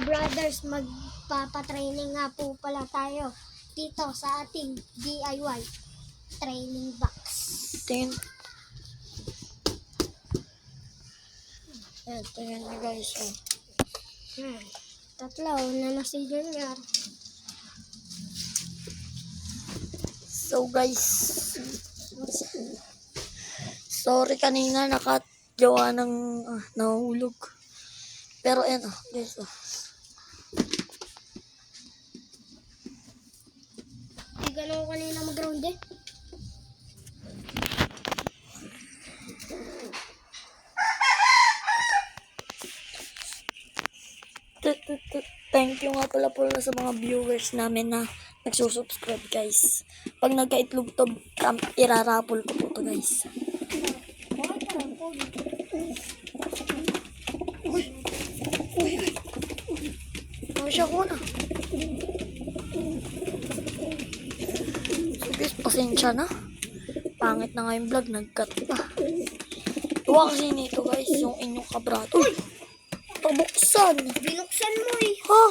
brothers, magpapatraining nga po pala tayo dito sa ating DIY training box. Tingin. Ayan, tingin nyo guys. Oh. Tatlo na si Junior. So guys, sorry kanina nakagawa ng nahulog. Pero ayan guys. Hindi ganun kanina mag-ground eh. Thank you nga pala po sa mga viewers namin na nagsusubscribe guys. Pag nagka-itlog to, irarapol ko po to guys. Masya ko na. So guys, pasensya na. Pangit na nga yung vlog, nag-cut pa. Tuwa kasi nito guys, yung inyong kabrato. Pabuksan. Binuksan mo eh. Ha?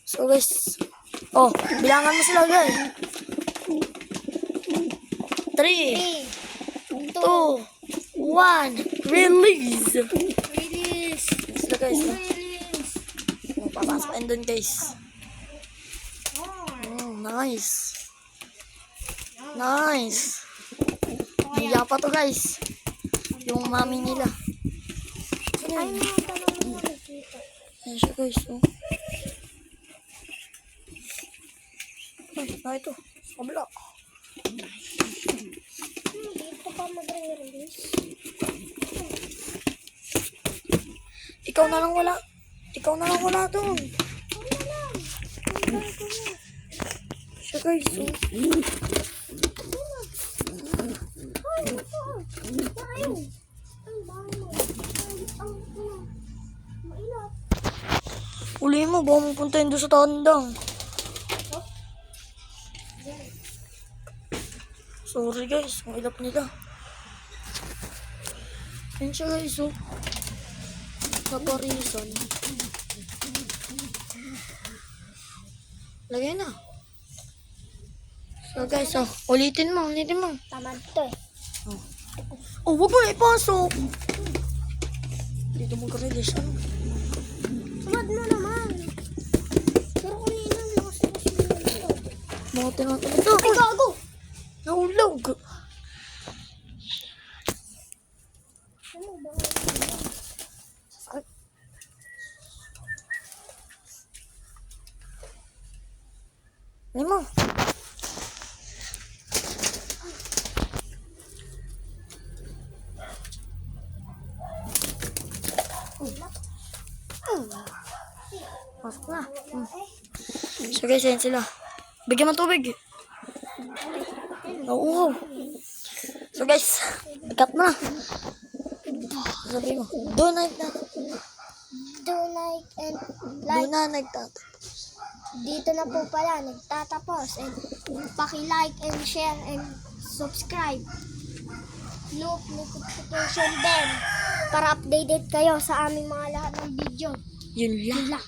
So guys, bilangan mo sila guys. 3, 2, 1, release. Release. Sila guys. Release. Papasakin dun guys. Nice. Nice. Hiya pa to guys. Yung mami nila. Ay, mga tanong mo nakikita. Ayan siya guys. Ay, ito. Kabla. Dito pa mag-release. Ikaw na lang wala. Ikaw na lang wala doon. Siya guys. Uli mo, baka mapunta yun doon sa tandang. Sorry guys, ang ilap nila. Yan siya guys, Naparisan. Lagay na. So guys, ulitin mo. Tamad to eh. Wag mo na ipasok. Dito mag-release, Tamad mo naman. Pero kanina, lakas nito. Mga tinatamad. Ay, gago! Nahulog. Ano ba? Ano mo? Pasok na. So guys, yan sila. Bigyan mo tubig. Nauuhaw. So guys, cut na. Sabi mo, do na nagtatapos. Dito na po pala nagtatapos. And paki-like and share and subscribe. Notification bell para updated kayo sa aming mga lahat ng video. Yun lang. Yun lang.